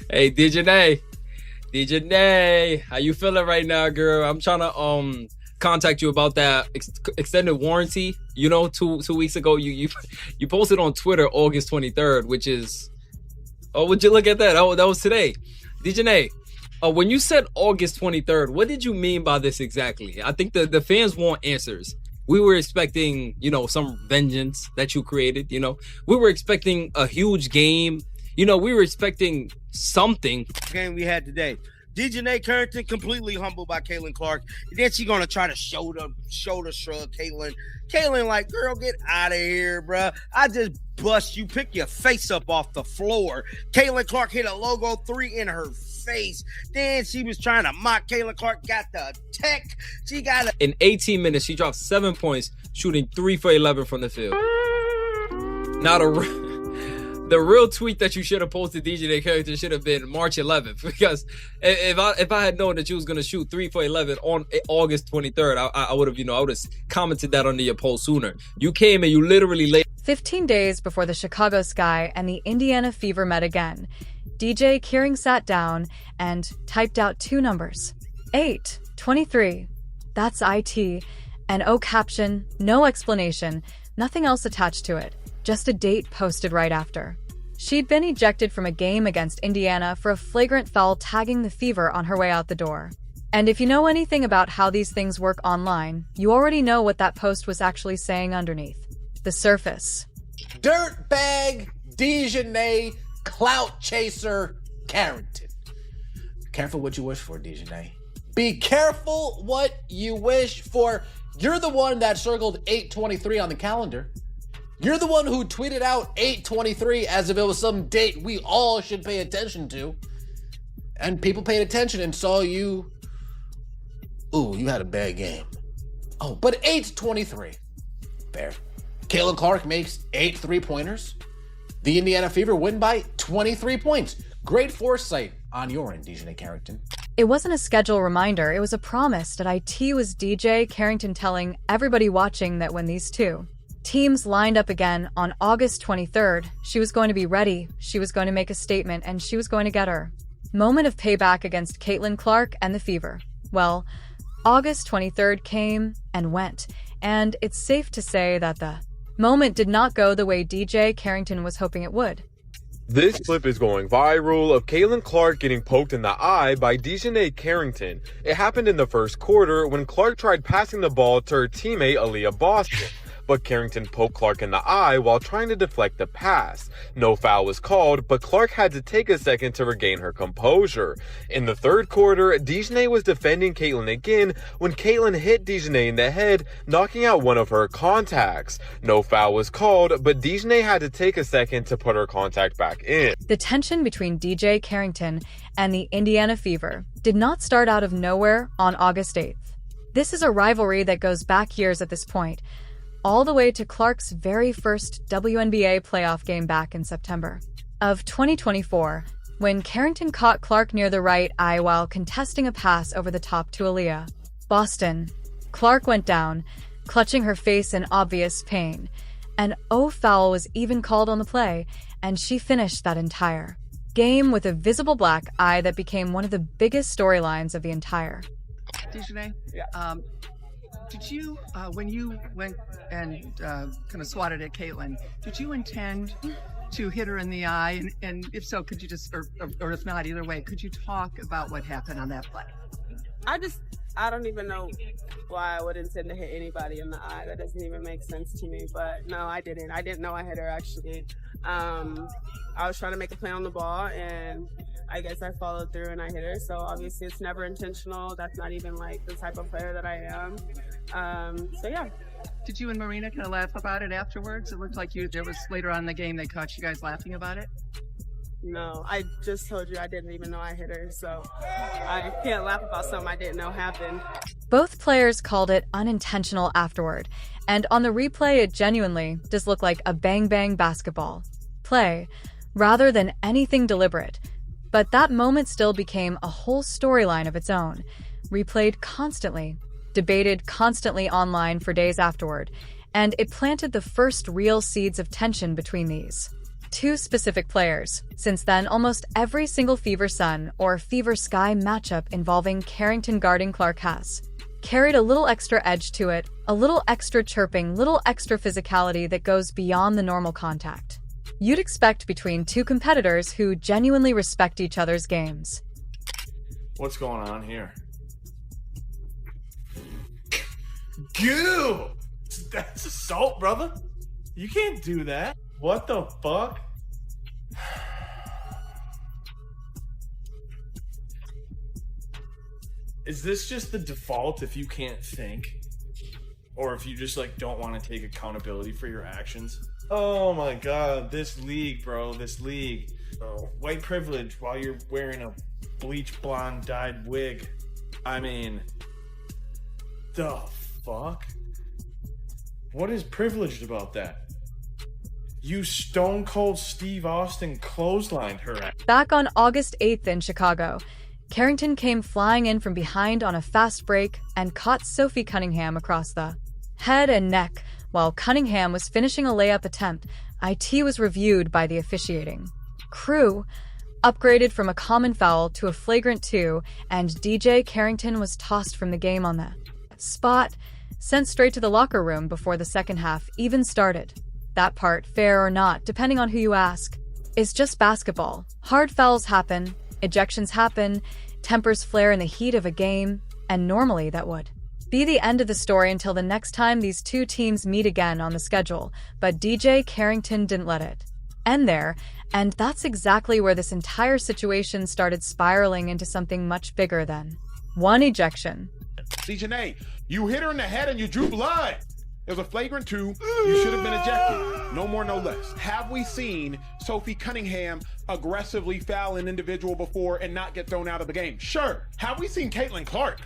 Hey, DJ, how you feeling right now, girl? I'm trying to contact you about that extended warranty. You know, two weeks ago, you posted on Twitter August 23rd, which is, oh, would you look at that? Oh, that was today. DJ, when you said August 23rd, what did you mean by this exactly? I think the fans want answers. We were expecting, some vengeance that you created. We were expecting a huge game. We were expecting something. Game we had today. DJ Carrington completely humbled by Caitlin Clark. And then she gonna try to shoulder shrug Caitlin. Caitlin like, girl, get out of here, bruh. I just bust you, pick your face up off the floor. Caitlin Clark hit a logo 3 in her face. Then she was trying to mock. Caitlin Clark got the tech. She got in 18 minutes, she dropped 7 points, shooting 3 for 11 from the field. Now the real tweet that you should have posted, DJ Carrington, should have been March 11th, because if I had known that you was gonna shoot 3 for 11 on August 23rd, I would have I would have commented that under your post sooner. You came and you literally laid 15 days before the Chicago Sky and the Indiana Fever met again. DJ Kearing sat down and typed out 2 numbers. 8:23. That's IT. An O caption, no explanation, nothing else attached to it. Just a date posted right after. She'd been ejected from a game against Indiana for a flagrant foul tagging the Fever on her way out the door. And if you know anything about how these things work online, you already know what that post was actually saying underneath. The surface. Dirtbag, Dejanay, clout chaser, Carrington. Careful what you wish for, Dejanay. Be careful what you wish for. You're the one that circled 8:23 on the calendar. You're the one who tweeted out 8:23 as if it was some date we all should pay attention to. And people paid attention and saw you. Ooh, you had a bad game. Oh, but 8:23. Fair. Caitlin Clark makes 8 3-pointers. The Indiana Fever win by 23 points. Great foresight on your end, DJ Carrington. It wasn't a schedule reminder, it was a promise that IT was DJ Carrington telling everybody watching that when these two teams lined up again on August 23rd, she was going to be ready, she was going to make a statement, and she was going to get her moment of payback against Caitlin Clark and the Fever. Well, August 23rd came and went, and it's safe to say that the moment did not go the way DJ Carrington was hoping it would. This clip is going viral of Caitlin Clark getting poked in the eye by DJ Carrington. It happened in the first quarter when Clark tried passing the ball to her teammate Aaliyah Boston, but Carrington poked Clark in the eye while trying to deflect the pass. No foul was called, but Clark had to take a second to regain her composure. In the third quarter, DJ was defending Caitlin again when Caitlin hit DJ in the head, knocking out one of her contacts. No foul was called, but DJ had to take a second to put her contact back in. The tension between DJ Carrington and the Indiana Fever did not start out of nowhere on August 8th. This is a rivalry that goes back years at this point, all the way to Clark's very first WNBA playoff game back in September of 2024, when Carrington caught Clark near the right eye while contesting a pass over the top to Aaliyah Boston. Clark went down, clutching her face in obvious pain. An O foul was even called on the play, and she finished that entire game with a visible black eye that became one of the biggest storylines of the entire. DJ, did you, when you went and kind of swatted at Caitlin, did you intend to hit her in the eye? And if so, could you just, or if not, either way, could you talk about what happened on that play? I don't even know why I would intend to hit anybody in the eye. That doesn't even make sense to me. But no, I didn't. I didn't know I hit her, actually. I was trying to make a play on the ball, and I guess I followed through and I hit her. So obviously it's never intentional. That's not even like the type of player that I am. So yeah. Did you and Marina kind of laugh about it afterwards? It looked like there was later on in the game they caught you guys laughing about it. No, I just told you I didn't even know I hit her, so I can't laugh about something I didn't know happened. Both players called it unintentional afterward, and on the replay it genuinely does look like a bang-bang basketball play rather than anything deliberate. But that moment still became a whole storyline of its own, replayed constantly, debated constantly online for days afterward, and it planted the first real seeds of tension between these two specific players. Since then, almost every single Fever Sun or Fever Sky matchup involving Carrington guarding Clark has carried a little extra edge to it, a little extra chirping, little extra physicality that goes beyond the normal contact you'd expect between two competitors who genuinely respect each other's games. What's going on here? Goo! That's assault, brother. You can't do that. What the fuck? Is this just the default if you can't think? Or if you just like don't want to take accountability for your actions? Oh my god, this league, bro, this league. White privilege while you're wearing a bleach blonde dyed wig. I mean, the fuck? What is privileged about that? You stone cold Steve Austin clotheslined her ass. Back on August 8th in Chicago, Carrington came flying in from behind on a fast break and caught Sophie Cunningham across the head and neck. While Cunningham was finishing a layup attempt, IT was reviewed by the officiating crew, upgraded from a common foul to a flagrant 2, and DJ Carrington was tossed from the game on the spot, sent straight to the locker room before the second half even started. That part, fair or not, depending on who you ask, is just basketball. Hard fouls happen, ejections happen, tempers flare in the heat of a game, and normally that would be the end of the story until the next time these two teams meet again on the schedule, but DJ Carrington didn't let it end there, and that's exactly where this entire situation started spiraling into something much bigger than one ejection. Dejanay, you hit her in the head and you drew blood. It was a flagrant 2. You should have been ejected. No more, no less. Have we seen Sophie Cunningham aggressively foul an individual before and not get thrown out of the game? Sure. Have we seen Caitlin Clark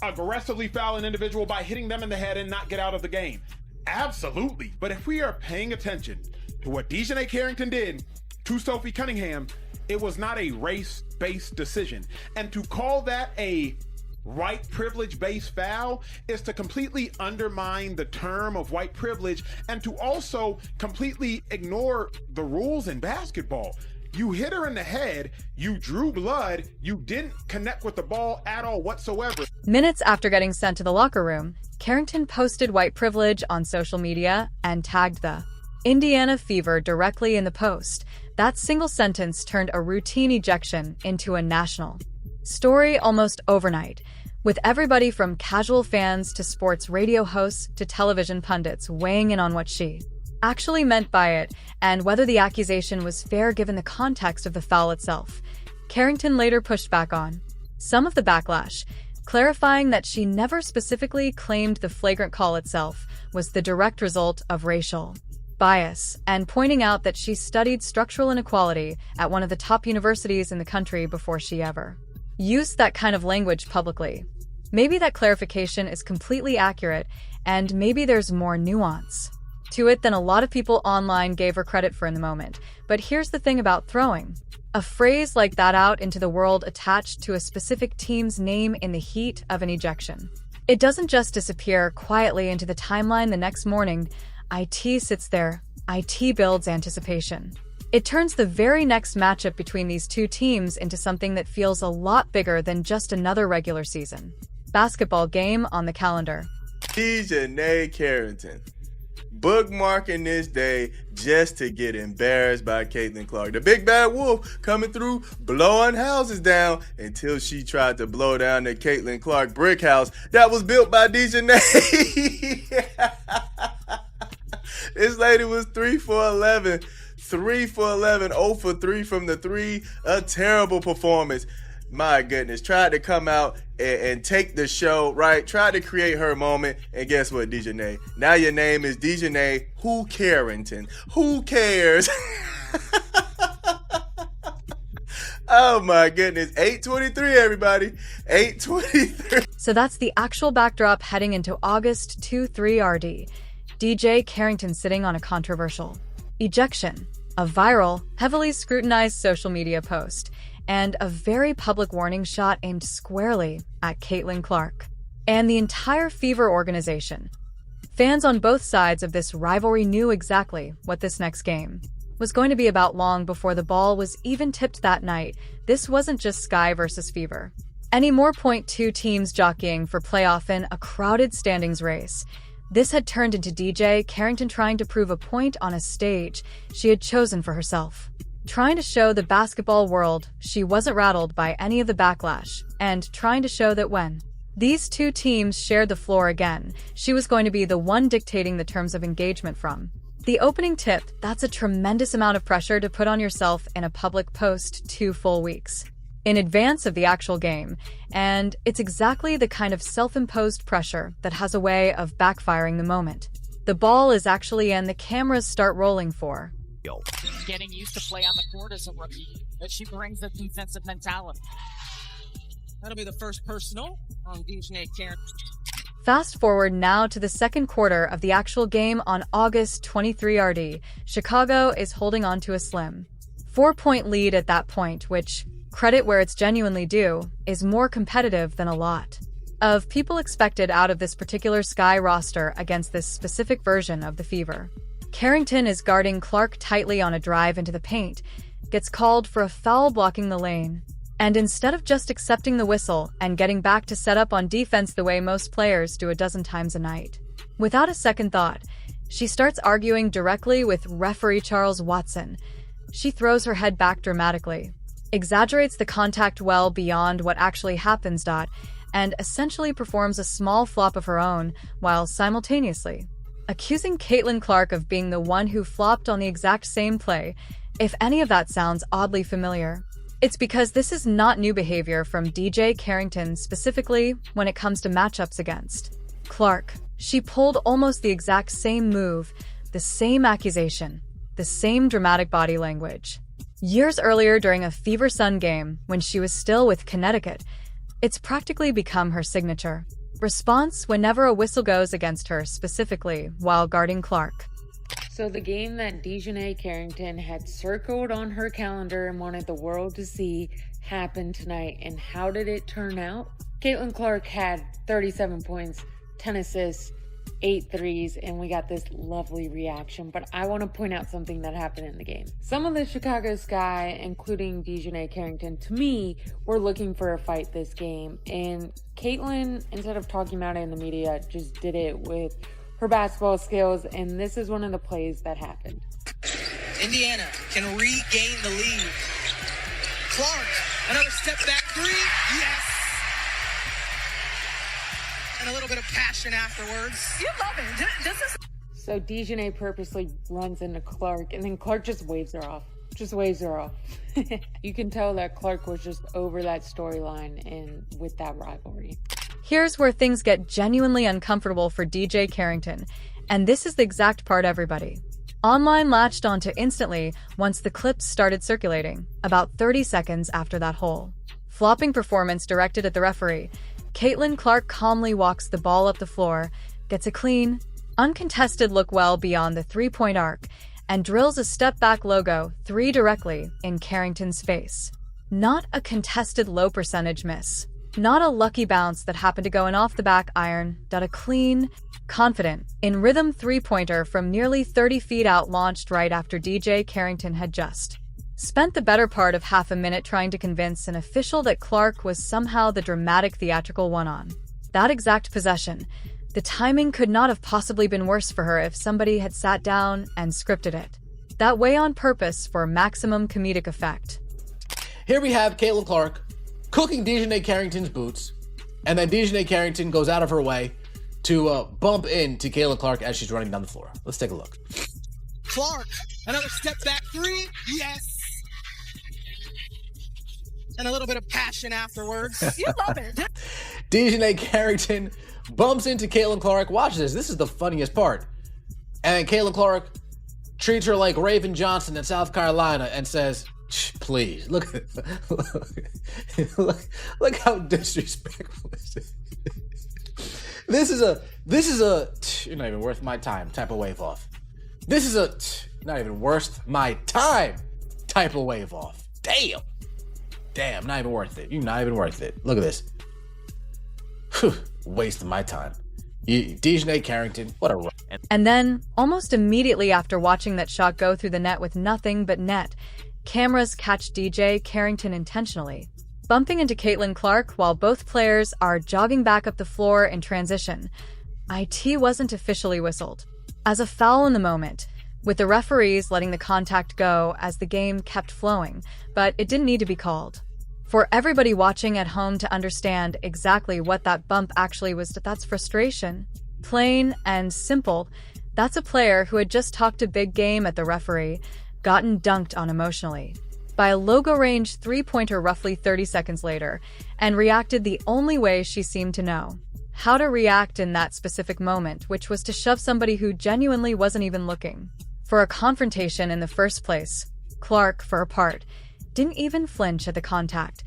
aggressively foul an individual by hitting them in the head and not get out of the game? Absolutely. But if we are paying attention to what Dejanay Carrington did to Sophie Cunningham, it was not a race-based decision. And to call that a white privilege-based foul is to completely undermine the term of white privilege and to also completely ignore the rules in basketball. You hit her in the head, you drew blood, you didn't connect with the ball at all whatsoever. Minutes after getting sent to the locker room, Carrington posted white privilege on social media and tagged the Indiana Fever directly in the post. That single sentence turned a routine ejection into a national story almost overnight, with everybody from casual fans to sports radio hosts to television pundits weighing in on what she actually meant by it and whether the accusation was fair given the context of the foul itself. Carrington later pushed back on some of the backlash, clarifying that she never specifically claimed the flagrant call itself was the direct result of racial bias, and pointing out that she studied structural inequality at one of the top universities in the country before she ever used that kind of language publicly. Maybe that clarification is completely accurate, and maybe there's more nuance to it than a lot of people online gave her credit for in the moment. But here's the thing about throwing a phrase like that out into the world attached to a specific team's name in the heat of an ejection. It doesn't just disappear quietly into the timeline the next morning. IT sits there. IT builds anticipation. It turns the very next matchup between these two teams into something that feels a lot bigger than just another regular season basketball game on the calendar. Dejanay Carrington bookmarking this day just to get embarrassed by Caitlin Clark. The big bad wolf coming through, blowing houses down until she tried to blow down the Caitlin Clark brick house that was built by Dejanay. This lady was 3 for 11. 3 for 11, 0 for 3 from the 3. A terrible performance. My goodness. Tried to come out and take the show, right? Tried to create her moment. And guess what, Dejanay? Now your name is Dejanay Who Carrington. Who cares? Oh my goodness. 8:23, everybody. 8:23. So that's the actual backdrop heading into August 2-3 RD. DJ Carrington sitting on a controversial ejection, a viral, heavily scrutinized social media post, and a very public warning shot aimed squarely at Caitlin Clark and the entire Fever organization. Fans on both sides of this rivalry knew exactly what this next game was going to be about long before the ball was even tipped that night. This wasn't just Sky versus Fever. Any more .2 teams jockeying for playoff in a crowded standings race. This had turned into DJ Carrington trying to prove a point on a stage she had chosen for herself. Trying to show the basketball world she wasn't rattled by any of the backlash, and trying to show that when these two teams shared the floor again, she was going to be the one dictating the terms of engagement from the opening tip. That's a tremendous amount of pressure to put on yourself in a public post 2 full weeks in advance of the actual game, and it's exactly the kind of self-imposed pressure that has a way of backfiring the moment the ball is actually in, the cameras start rolling for. Getting used to play on the court as a rookie, but she brings a defensive mentality. That'll be the first personal on DJ Carrington. Fast forward now to the second quarter of the actual game on August 23 RD. Chicago is holding on to a slim 4-point lead at that point, which, credit where it's genuinely due, is more competitive than a lot of people expected out of this particular Sky roster against this specific version of the Fever. Carrington is guarding Clark tightly on a drive into the paint, gets called for a foul blocking the lane, and instead of just accepting the whistle and getting back to set up on defense the way most players do a dozen times a night, without a second thought, she starts arguing directly with referee Charles Watson. She throws her head back dramatically, exaggerates the contact well beyond what actually happens, and essentially performs a small flop of her own while simultaneously accusing Caitlin Clark of being the one who flopped on the exact same play. If any of that sounds oddly familiar, it's because this is not new behavior from DJ Carrington, specifically when it comes to matchups against Clark. She pulled almost the exact same move, the same accusation, the same dramatic body language. Years earlier during a Fever Sun game, when she was still with Connecticut, it's practically become her signature response whenever a whistle goes against her, specifically while guarding Clark. So the game that DJ Carrington had circled on her calendar and wanted the world to see happened tonight. And how did it turn out? Caitlin Clark had 37 points, 10 assists, 8 threes, and we got this lovely reaction. But I want to point out something that happened in the game. Some of the Chicago Sky, including DJ Carrington, to me, were looking for a fight this game. And Caitlin, instead of talking about it in the media, just did it with her basketball skills, and this is one of the plays that happened. Indiana can regain the lead. Clark, another step back three. Yes. And a little bit of passion afterwards. You love it. This is. So DJ purposely runs into Clark, and then Clark just waves her off. You can tell that Clark was just over that storyline and with that rivalry. Here's where things get genuinely uncomfortable for DJ Carrington, and this is the exact part everybody online latched onto instantly once the clips started circulating, about 30 seconds after that whole flopping performance directed at the referee. Caitlin Clark calmly walks the ball up the floor, gets a clean, uncontested look well beyond the three-point arc, and drills a step-back logo 3 directly in Carrington's face. Not a contested low-percentage miss. Not a lucky bounce that happened to go in off the back iron, but a clean, confident, in rhythm three-pointer from nearly 30 feet out launched right after DJ Carrington had just spent the better part of half a minute trying to convince an official that Clark was somehow the dramatic theatrical one on that exact possession. The timing could not have possibly been worse for her if somebody had sat down and scripted it that way on purpose for maximum comedic effect. Here we have Caitlin Clark cooking DJ Carrington's boots, and then DJ Carrington goes out of her way to bump into Caitlin Clark as she's running down the floor. Let's take a look. Clark, another step back three. Yes. And a little bit of passion afterwards. You love it. DJ Carrington bumps into Caitlin Clark. Watch this. This is the funniest part. And Caitlin Clark treats her like Raven Johnson in South Carolina and says, please, look how disrespectful this is. This is a you're not even worth my time type of wave off. This is a not even worth my time type of wave off. Damn, not even worth it. You're not even worth it. Look at this. Whew, wasting my time. DJ Carrington, what a And then, almost immediately after watching that shot go through the net with nothing but net, cameras catch DJ Carrington intentionally bumping into Caitlin Clark while both players are jogging back up the floor in transition. IT wasn't officially whistled as a foul in the moment, with the referees letting the contact go as the game kept flowing, but it didn't need to be called. For everybody watching at home to understand exactly what that bump actually was, that's frustration. Plain and simple, that's a player who had just talked a big game at the referee, gotten dunked on emotionally by a logo-range three-pointer roughly 30 seconds later, and reacted the only way she seemed to know how to react in that specific moment, which was to shove somebody who genuinely wasn't even looking for a confrontation in the first place. Clark, for her part, didn't even flinch at the contact.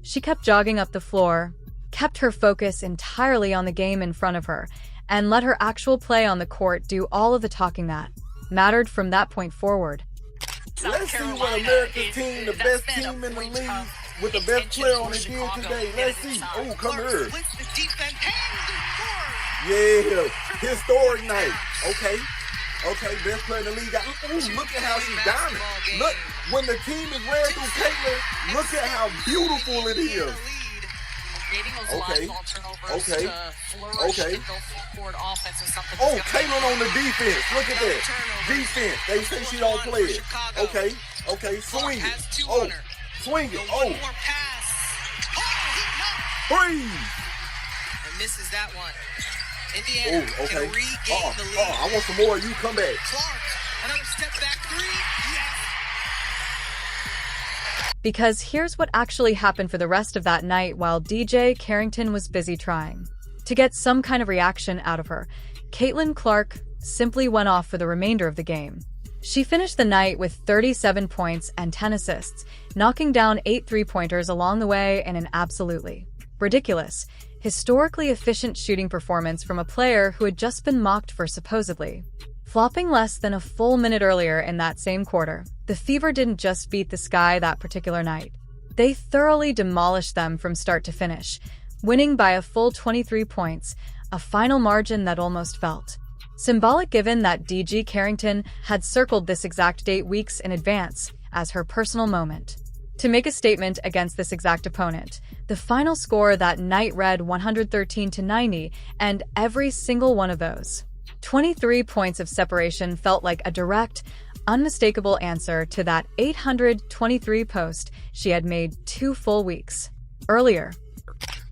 She kept jogging up the floor, kept her focus entirely on the game in front of her, and let her actual play on the court do all of the talking that mattered from that point forward. Let's see what America's team, the best team in the league, with the best player on it did today. Let's see. Oh, come here. Yeah, historic night. Okay, best player in the league. Ooh, look at how she's dominant. Look, when the team is ran through Caitlin, look at how beautiful it is. Okay. Oh, Caitlin on the defense. Look at that. Defense. They say she don't play it. Okay. Swing it. Oh, swing it. Oh. Freeze. And misses that one. Indiana can regain the lead. I want some more. You come back. Clark, another step back three. Yes. Because here's what actually happened for the rest of that night while DJ Carrington was busy trying to get some kind of reaction out of her. Caitlin Clark simply went off for the remainder of the game. She finished the night with 37 points and 10 assists, knocking down 8 three-pointers along the way in an absolutely ridiculous, historically efficient shooting performance from a player who had just been mocked for supposedly flopping less than a full minute earlier in that same quarter. The Fever didn't just beat the Sky that particular night. They thoroughly demolished them from start to finish, winning by a full 23 points, a final margin that almost felt symbolic given that DG Carrington had circled this exact date weeks in advance as her personal moment to make a statement against this exact opponent. The final score that night read 113-90, and every single one of those 23 points of separation felt like a direct, unmistakable answer to that 823 post she had made 2 full weeks earlier.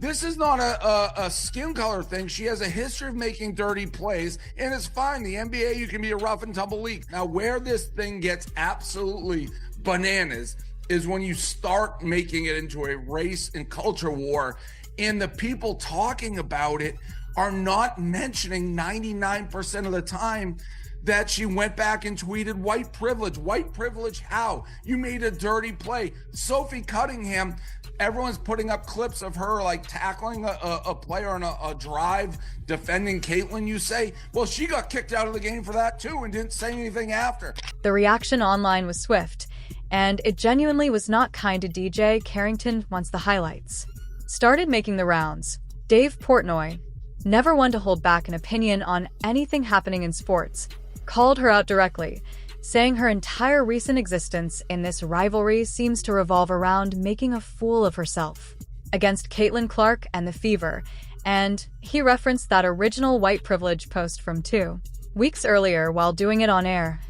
This is not a skin color thing. She has a history of making dirty plays, and it's fine. The NBA, you can be a rough and tumble league. Now, where this thing gets absolutely bananas is when you start making it into a race and culture war, and the people talking about it are not mentioning 99% of the time that she went back and tweeted white privilege. White privilege how? You made a dirty play. Sophie Cunningham, everyone's putting up clips of her like tackling a player on a drive, defending Caitlin, you say. Well, she got kicked out of the game for that too and didn't say anything after. The reaction online was swift, and it genuinely was not kind to DJ Carrington once the highlights started making the rounds. Dave Portnoy, never one to hold back an opinion on anything happening in sports, called her out directly, saying her entire recent existence in this rivalry seems to revolve around making a fool of herself against Caitlin Clark and the Fever, and he referenced that original white privilege post from 2 weeks earlier while doing it on air.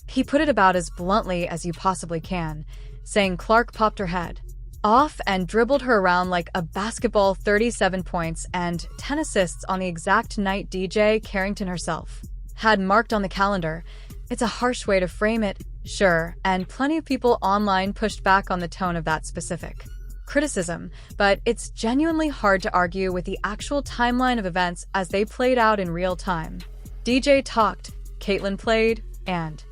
He put it about as bluntly as you possibly can, saying Clark popped her head off and dribbled her around like a basketball, 37 points and 10 assists on the exact night DJ Carrington herself had marked on the calendar. It's a harsh way to frame it, sure, and plenty of people online pushed back on the tone of that specific criticism, but it's genuinely hard to argue with the actual timeline of events as they played out in real time. DJ talked, Caitlin played, and